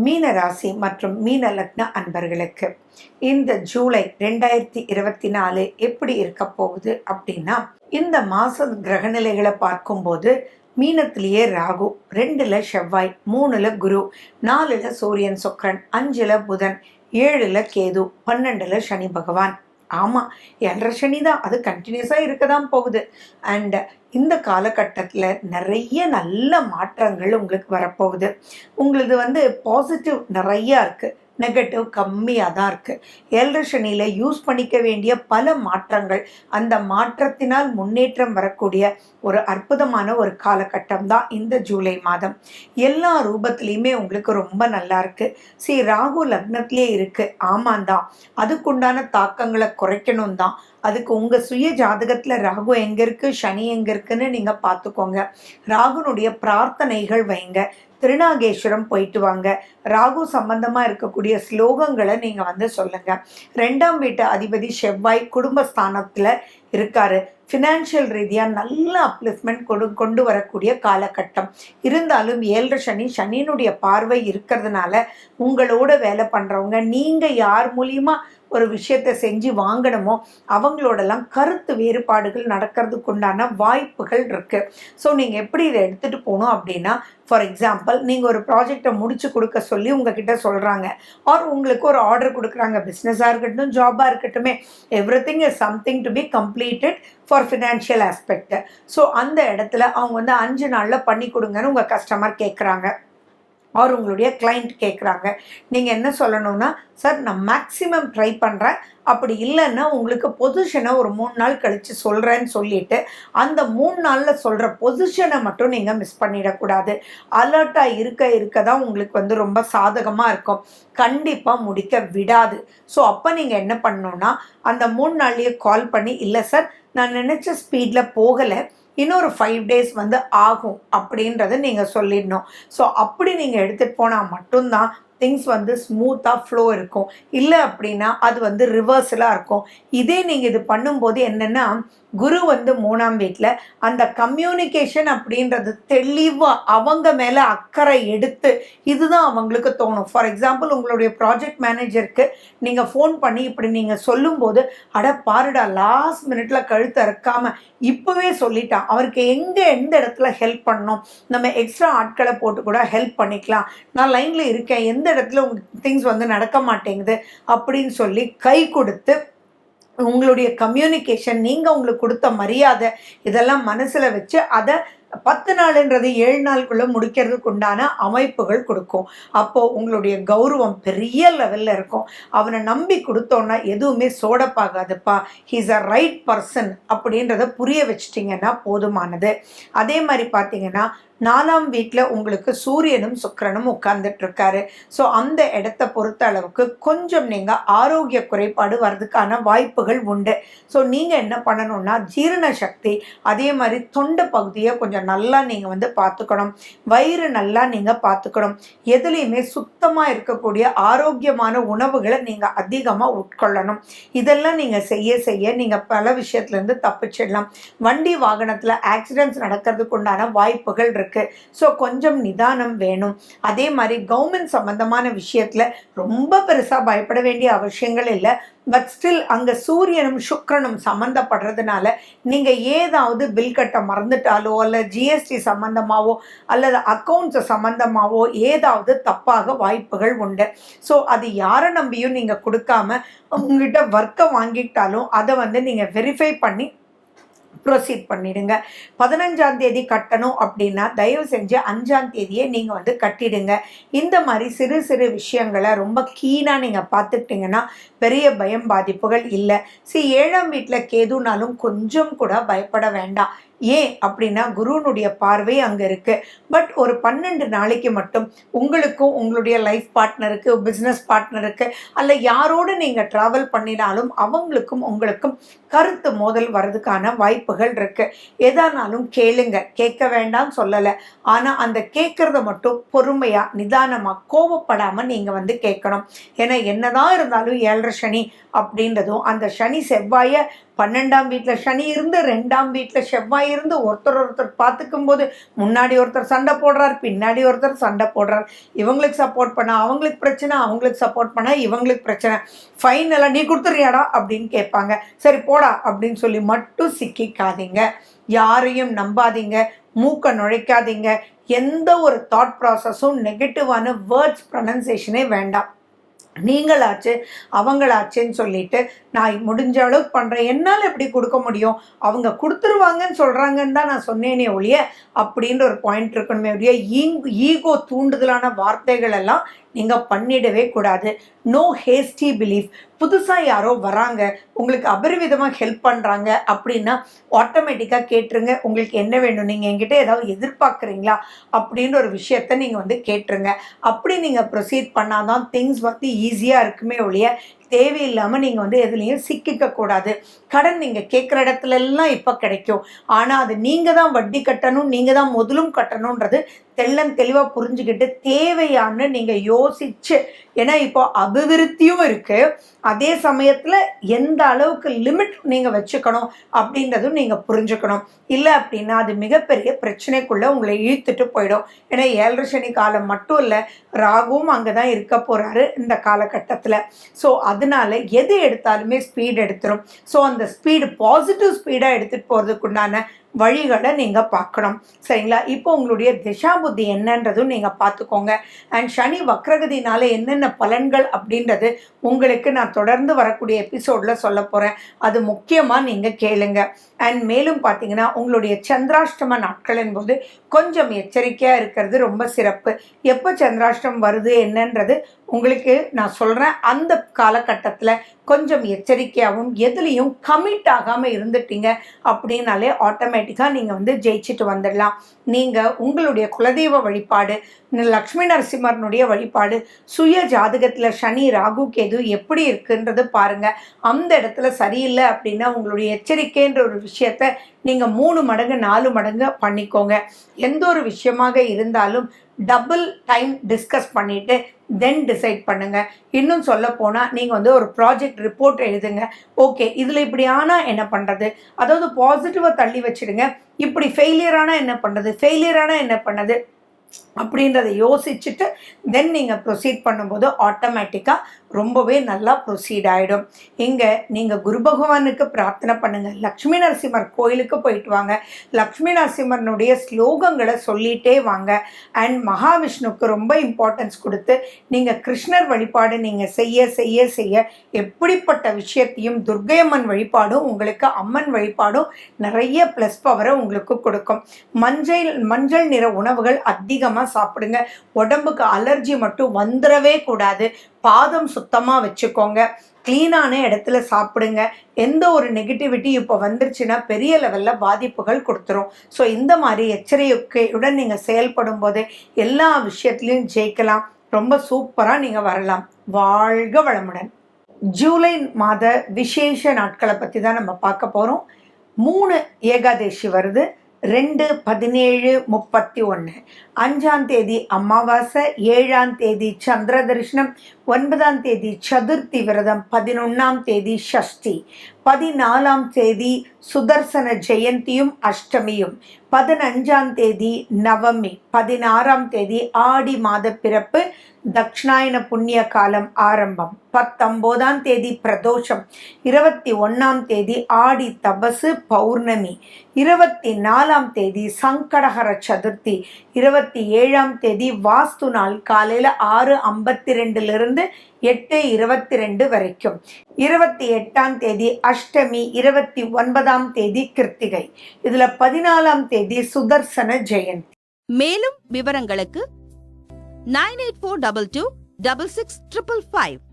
மீன ராசி மற்றும் மீன லக்ன அன்பர்களுக்கு இந்த ஜூலை 2024 எப்படி இருக்க போகுது அப்படின்னா, இந்த மாச கிரகநிலைகளை பார்க்கும்போது மீனத்திலேயே ராகு, 2ல் செவ்வாய், 3ல் குரு, 4ல் சூரியன் சுக்கிரன், 5ல் புதன், 7ல் கேது, 12ல் சனி பகவான். ஆமாம், 7.5 சனி தான், அது கண்டினியூஸாக இருக்க தான் போகுது. அண்ட் இந்த காலகட்டத்தில் நிறைய நல்ல மாற்றங்கள் உங்களுக்கு வரப்போகுது. உங்களது பாசிட்டிவ் நிறையா இருக்குது, நெகட்டிவ் கம்மியாக தான் இருக்குது. 7.5 சனியில் யூஸ் பண்ணிக்க வேண்டிய பல மாற்றங்கள், அந்த மாற்றத்தினால் முன்னேற்றம் வரக்கூடிய ஒரு அற்புதமான ஒரு காலகட்டம் தான் இந்த ஜூலை மாதம். எல்லா ரூபத்துலேயுமே உங்களுக்கு ரொம்ப நல்லா இருக்குது. ராகு லக்னத்திலே இருக்குது. ஆமாம் தான், அதுக்குண்டான தாக்கங்களை குறைக்கணும் தான். அதுக்கு உங்கள் சுய ஜாதகத்தில் ராகு எங்கே இருக்குது, சனி எங்கே இருக்குன்னு நீங்கள் பார்த்துக்கோங்க. ராகுனுடைய பிரார்த்தனைகள் வைங்க, திருநாகேஸ்வரம் போயிட்டு வாங்க, ராகு சம்பந்தமாக இருக்கக்கூடிய ஸ்லோகங்களை நீங்கள் சொல்லுங்கள். 2ஆம் வீட்டு அதிபதி செவ்வாய் குடும்பஸ்தானத்தில் இருக்காரு. ஃபினான்ஷியல் ரீதியாக நல்ல அப்லிஃப்ட்மெண்ட் கொண்டு வரக்கூடிய காலகட்டம். இருந்தாலும் 7.5 சனி, சனியினுடைய பார்வை இருக்கிறதுனால உங்களோட வேலை பண்ணுறவங்க, நீங்கள் யார் மூலியமாக ஒரு விஷயத்தை செஞ்சு வாங்கணுமோ அவங்களோடலாம் கருத்து வேறுபாடுகள் நடக்கிறதுக்கு உண்டான வாய்ப்புகள் இருக்குது. ஸோ நீங்கள் எப்படி இதை எடுத்துகிட்டு போகணும் அப்படின்னா, ஃபார் எக்ஸாம்பிள், நீங்கள் ஒரு ப்ராஜெக்டை முடிச்சு கொடுக்க சொல்லி உங்ககிட்ட சொல்கிறாங்க, ஆர் உங்களுக்கு ஒரு ஆர்டர் கொடுக்குறாங்க, பிஸ்னஸாக இருக்கட்டும், ஜாபாக இருக்கட்டுமே, everything is something to be completed for financial aspect. So அந்த இடத்துல அவங்க 5 நாளில் பண்ணி கொடுங்கன்னு உங்கள் கஸ்டமர் கேட்குறாங்க, ஆர் உங்களுடைய கிளைண்ட் கேட்குறாங்க. நீங்கள் என்ன சொல்லணும்னா, சார் நான் மேக்ஸிமம் ட்ரை பண்ணுறேன், அப்படி இல்லைன்னா உங்களுக்கு பொசிஷனை ஒரு 3 நாள் கழித்து சொல்கிறேன்னு சொல்லிவிட்டு அந்த 3 நாளில் சொல்கிற பொசிஷனை மட்டும் நீங்கள் மிஸ் பண்ணிடக்கூடாது. அலர்ட்டாக இருக்க தான் உங்களுக்கு ரொம்ப சாதகமாக இருக்கும், கண்டிப்பாக முடிக்க விடாது. ஸோ அப்போ நீங்கள் என்ன பண்ணணுன்னா, அந்த 3 நாள்லேயே கால் பண்ணி, இல்லை சார் நான் நினச்ச ஸ்பீடில் போகலை, இன்னொரு 5 டேஸ் ஆகும் அப்படின்றத நீங்கள் சொல்லிடணும். ஸோ அப்படி நீங்கள் எடுத்துகிட்டு போனால் மட்டும்தான் திங்ஸ் ஸ்மூத்தாக ஃப்ளோ இருக்கும். இல்லை அப்படின்னா அது ரிவர்ஸலாக இருக்கும். இதே நீங்கள் இது பண்ணும்போது என்னென்னா, குரு 3ஆம் வீட்டில் அந்த கம்யூனிகேஷன் அப்படின்றது தெளிவாக அவங்க மேலே அக்கறை எடுத்து இதுதான் அவங்களுக்கு தோணும். ஃபார் எக்ஸாம்பிள், உங்களுடைய ப்ராஜெக்ட் மேனேஜருக்கு நீங்கள் ஃபோன் பண்ணி இப்படி நீங்கள் சொல்லும்போது, அட பாருடா, லாஸ்ட் மினிட்ல கழுத்தை இறக்காமல் இப்போவே சொல்லிட்டான், அவருக்கு எந்த இடத்துல ஹெல்ப் பண்ணணும், நம்ம எக்ஸ்ட்ரா ஆட்களை போட்டு கூட ஹெல்ப் பண்ணிக்கலாம், நான் லைனில் இருக்கேன், எந்த இடத்துல உங்களுக்கு திங்ஸ் நடக்க மாட்டேங்குது அப்படின்னு சொல்லி கை கொடுத்து உங்களுடைய கம்யூனிகேஷன், நீங்கள் உங்களுக்கு கொடுத்த மரியாதை, இதெல்லாம் மனசில் வச்சு அதை 10 நாளுன்றது 7 நாளுக்குள்ளே முடிக்கிறதுக்கு உண்டான அமைப்புகள் கொடுக்கும். அப்போது உங்களுடைய கௌரவம் பெரிய லெவலில் இருக்கும். அவனை நம்பி கொடுத்தோன்னா எதுவுமே சோடப்பாகாதுப்பா, ஹீஸ் அ ரைட் பர்சன் அப்படின்றத புரிய வச்சிட்டிங்கன்னா போதுமானது. அதே மாதிரி பார்த்தீங்கன்னா, 4ஆம் வீட்டில் உங்களுக்கு சூரியனும் சுக்கிரனும் உட்கார்ந்துட்டுருக்காரு. ஸோ அந்த இடத்த பொறுத்த அளவுக்கு கொஞ்சம் நீங்கள் ஆரோக்கிய குறைபாடு வர்றதுக்கான வாய்ப்புகள் உண்டு. ஸோ நீங்கள் என்ன பண்ணணும்னா, ஜீரண சக்தி, அதே மாதிரி தொண்டை பகுதியை கொஞ்சம் நல்லா நீங்கள் பார்த்துக்கணும், வயிறு நல்லா நீங்கள் பார்த்துக்கணும். எதுலேயுமே சுத்தமாக இருக்கக்கூடிய ஆரோக்கியமான உணவுகளை நீங்கள் அதிகமாக உட்கொள்ளணும். இதெல்லாம் நீங்கள் செய்ய நீங்கள் பல விஷயத்துலேருந்து தப்பிச்சிடலாம். வண்டி வாகனத்தில் ஆக்சிடென்ட்ஸ் நடக்கிறதுக்கு உண்டான வாய்ப்புகள் இருக்குது. ஸோ கொஞ்சம் நிதானம் வேணும். அதே மாதிரி கவர்மெண்ட் சம்பந்தமான விஷயத்தில் ரொம்ப பெருசாக பயப்பட வேண்டிய அவசியங்கள் இல்லை. பட் ஸ்டில் அங்கே சூரியனும் சுக்கிரனும் சம்மந்தப்படுறதுனால நீங்கள் ஏதாவது பில் கட்ட மறந்துட்டாலோ, அல்ல ஜிஎஸ்டி சம்மந்தமாகவோ அல்லது அக்கௌண்ட்ஸ் சம்மந்தமாகவோ ஏதாவது தப்பாக வாய்ப்புகள் உண்டு. ஸோ அது யாரை நம்பியும் நீங்கள் கொடுக்காம உங்ககிட்ட ஒர்க்கை வாங்கிட்டாலும் அதை நீங்கள் வெரிஃபை பண்ணி ப்ரொசீட் பண்ணிடுங்க. 15ஆம் தேதி கட்டணும் அப்படின்னா தயவு செஞ்சு 5ஆம் தேதியே நீங்கள் கட்டிடுங்க. இந்த மாதிரி சிறு சிறு விஷயங்களை ரொம்ப கீனாக நீங்கள் பார்த்துக்கிட்டிங்கன்னா பெரிய பயம் பாதிப்புகள் இல்லை. 7ஆம் வீட்டில் கேதுனாலும் கொஞ்சம் கூட பயப்பட வேண்டாம். ஏன் அப்படின்னா, குருனுடைய பார்வை அங்கே இருக்குது. பட் ஒரு 12 நாளைக்கு மட்டும் உங்களுக்கும் உங்களுடைய லைஃப் பார்ட்னருக்கு, பிஸ்னஸ் பார்ட்னருக்கு, அல்ல யாரோடு நீங்கள் ட்ராவல் பண்ணினாலும் அவங்களுக்கும் உங்களுக்கும் கருத்து மோதல் வர்றதுக்கான வாய்ப்புகள் இருக்குது. எதானாலும் கேளுங்க, கேட்க வேண்டாம் சொல்லலை. ஆனால் அந்த கேட்குறத மட்டும் பொறுமையாக நிதானமாக கோவப்படாமல் நீங்கள் கேட்கணும். ஏன்னா என்னதான் இருந்தாலும் 7.5 சனி அப்படின்றதும் அந்த சனி செவ்வாயை 12ஆம் வீட்டில் சனி இருந்து 2ஆம் வீட்டில் செவ்வாய் இருந்து ஒருத்தர் பார்த்துக்கும் போது முன்னாடி ஒருத்தர் சண்டை போடுறார், பின்னாடி ஒருத்தர் சண்டை போடுறார். இவங்களுக்கு சப்போர்ட் பண்ணா அவங்களுக்கு பிரச்சனை, அவங்களுக்கு சப்போர்ட் பண்ணா இவங்களுக்கு பிரச்சனை. ஃபைனலாக நீ கொடுத்துறியாடா அப்படின்னு கேட்பாங்க. சரி போடா அப்படின்னு சொல்லி மட்டும் சிக்கிக்காதீங்க. யாரையும் நம்பாதீங்க, மூக்க நுழைக்காதீங்க. எந்த ஒரு தாட் ப்ராசஸும் நெகட்டிவான வேர்ட்ஸ் ப்ரொனன்சியேஷனே வேண்டாம். நீங்களாச்சு அவங்களாச்சுன்னு சொல்லிட்டு நான் முடிஞ்ச அளவுக்கு பண்ணுறேன், என்னால் எப்படி கொடுக்க முடியும், அவங்க கொடுத்துருவாங்கன்னு சொல்கிறாங்கன்னு தான் நான் சொன்னேனே ஒழிய அப்படின்ற ஒரு பாயிண்ட் இருக்கணுமே ஒழிய ஈகோ தூண்டுதலான வார்த்தைகள் எல்லாம் நீங்கள் பண்ணிடவே கூடாது. No hasty belief. புதுசாக யாரோ வராங்க, உங்களுக்கு அபரிவிதமாக ஹெல்ப் பண்ணுறாங்க அப்படின்னா ஆட்டோமேட்டிக்காக கேட்டுருங்க, உங்களுக்கு என்ன வேணும், நீங்கள் என்கிட்ட ஏதாவது எதிர்பார்க்குறீங்களா அப்படின்ற ஒரு விஷயத்த நீங்கள் கேட்டுருங்க. அப்படி நீங்கள் ப்ரொசீட் பண்ணாதான் திங்ஸ் ஈஸியாக இருக்குமே ஒழிய தேவையில்லாமல் நீங்கள் எதுலேயும் சிக்கிக்கக்கூடாது. கடன் நீங்கள் கேட்குற இடத்துல எல்லாம் இப்போ கிடைக்கும், ஆனால் அது நீங்கள் தான் வட்டி கட்டணும், நீங்கள் தான் முதலும் கட்டணுன்றது தெளிவாக புரிஞ்சுக்கிட்டு தேவையான நீங்கள் யோசிச்சு, ஏன்னா இப்போ அபிவிருத்தியும் இருக்குது, அதே சமயத்தில் எந்த அளவுக்கு லிமிட் நீங்கள் வச்சுக்கணும் அப்படின்றதும் நீங்கள் புரிஞ்சுக்கணும். இல்லை அப்படின்னா அது மிகப்பெரிய பிரச்சனைக்குள்ளே உங்களை இழுத்துட்டு போயிடும். ஏன்னா 7 சனி காலம் மட்டும் இல்லை, ராகுவும் அங்கே தான் இருக்க போகிறாரு இந்த காலகட்டத்தில். ஸோ அதனால எது எடுத்தாலுமே ஸ்பீட் எடுத்துரும். ஸோ அந்த ஸ்பீடு பாசிட்டிவ் ஸ்பீடாக எடுத்துகிட்டு போகிறதுக்குண்டான வழிகளை நீங்கள் பார்க்கணும். சரிங்களா? இப்போ உங்களுடைய திசாபுத்தி என்னன்றதும் நீங்கள் பார்த்துக்கோங்க. அண்ட் சனி வக்ரகதினால என்னென்ன பலன்கள் அப்படின்றது உங்களுக்கு நான் தொடர்ந்து வரக்கூடிய எபிசோடில் சொல்ல போகிறேன். அது முக்கியமாக நீங்கள் கேளுங்க. அண்ட் மேலும் பார்த்தீங்கன்னா உங்களுடைய சந்திராஷ்டம நாட்களின் போது கொஞ்சம் எச்சரிக்கையாக இருக்கிறது ரொம்ப சிறப்பு. எப்போ சந்திராஷ்டம் வருது என்னன்றது உங்களுக்கு நான் சொல்கிறேன். அந்த காலகட்டத்தில் கொஞ்சம் எச்சரிக்கையாகவும் எதுலேயும் கமிட் ஆகாமல் இருந்துட்டீங்க அப்படின்னாலே ஆட்டோமேட்டிக்காக நீங்கள் ஜெயிச்சுட்டு வந்துடலாம். நீங்கள் உங்களுடைய குலதெய்வ வழிபாடு, லக்ஷ்மி நரசிம்மரனுடைய வழிபாடு, சுய ஜாதகத்தில் சனி ராகு கேது எப்படி இருக்குன்றது பாருங்கள். அந்த இடத்துல சரியில்லை அப்படின்னா உங்களுடைய எச்சரிக்கைன்ற ஒரு விஷயத்தை நீங்கள் 3 மடங்கு 4 மடங்கு பண்ணிக்கோங்க. எந்த ஒரு விஷயமாக இருந்தாலும் டபுள் டைம் டிஸ்கஸ் பண்ணிவிட்டு தென் டிசைட் பண்ணுங்கள். இன்னும் சொல்ல போனால் நீங்கள் ஒரு ப்ராஜெக்ட் ரிப்போர்ட் எழுதுங்க. ஓகே, இதில் இப்படி ஆனால் என்ன பண்ணுறது, அதாவது பாசிட்டிவாக தள்ளி வச்சுடுங்க. இப்படி ஃபெயிலியரானால் என்ன பண்ணுறது, ஃபெயிலியரானால் என்ன பண்ணுறது அப்படின்றத யோசிச்சுட்டு தென் நீங்கள் ப்ரொசீட் பண்ணும்போது ஆட்டோமேட்டிக்காக ரொம்பவே நல்லா ப்ரொசீட் ஆகிடும். இங்கே நீங்கள் குரு பகவானுக்கு பிரார்த்தனை பண்ணுங்கள். லக்ஷ்மி நரசிம்மர் கோயிலுக்கு போயிட்டு வாங்க. லக்ஷ்மி நரசிம்மரனுடைய ஸ்லோகங்களை சொல்லிகிட்டே வாங்க. அண்ட் மகாவிஷ்ணுக்கு ரொம்ப இம்பார்ட்டன்ஸ் கொடுத்து நீங்கள் கிருஷ்ணர் வழிபாடு நீங்கள் செய்ய செய்ய செய்ய எப்படிப்பட்ட விஷயத்தையும் துர்க்கையம்மன் வழிபாடும் உங்களுக்கு அம்மன் வழிபாடும் நிறைய ப்ளஸ் பவரை உங்களுக்கு கொடுக்கும். மஞ்சள் நிற உணவுகள் அதிகமாக சாப்பிடுங்க. உடம்புக்கு அலர்ஜி மட்டும் வந்துடவே கூடாது. பாதம் சுத்தமாக வச்சுக்கோங்க. க்ளீனான இடத்துல சாப்பிடுங்க. எந்த ஒரு நெகட்டிவிட்டி இப்போ வந்துருச்சுன்னா பெரிய லெவலில் பாதிப்புகள் கொடுத்துரும். ஸோ இந்த மாதிரி எச்சரிக்கையுடன் நீங்கள் செயல்படும் போது எல்லா விஷயத்துலையும் ஜெயிக்கலாம். ரொம்ப சூப்பராக நீங்கள் வரலாம். வாழ்க வளமுடன். ஜூலை மாத விசேஷ நாட்களை பற்றி தான் நம்ம பார்க்க போகிறோம். 3 ஏகாதேசி வருது. 2, 17, 31. 5ஆம் தேதி அமாவாசை, 7ஆம் தேதி சந்திர தரிசனம், 9ஆம் தேதி சதுர்த்தி விரதம், 11ஆம் தேதி ஷஷ்டி, 14ஆம் தேதி சுதர்சன ஜெயந்தியும் அஷ்டமியும், 15ஆம் தேதி நவமி, 16ஆம் தேதி ஆடி மாத பிறப்பு, தக்ஷணாயன புண்ணிய காலம் ஆரம்பம், 19ஆம் தேதி பிரதோஷம், 21ஆம் தேதி ஆடி தபசு பௌர்ணமி, 24ஆம் தேதி சங்கடஹர சதுர்த்தி, 27ஆம் தேதி வாஸ்து நாள் காலையில் 6:52 8:22 வரைக்கும், 28ஆம் தேதி அஷ்டமி, 29ஆம் தேதி கிருத்திகை. இதில் 14ஆம் தேதி சுதர்சன ஜெயந்தி. மேலும் விவரங்களுக்கு 9842266555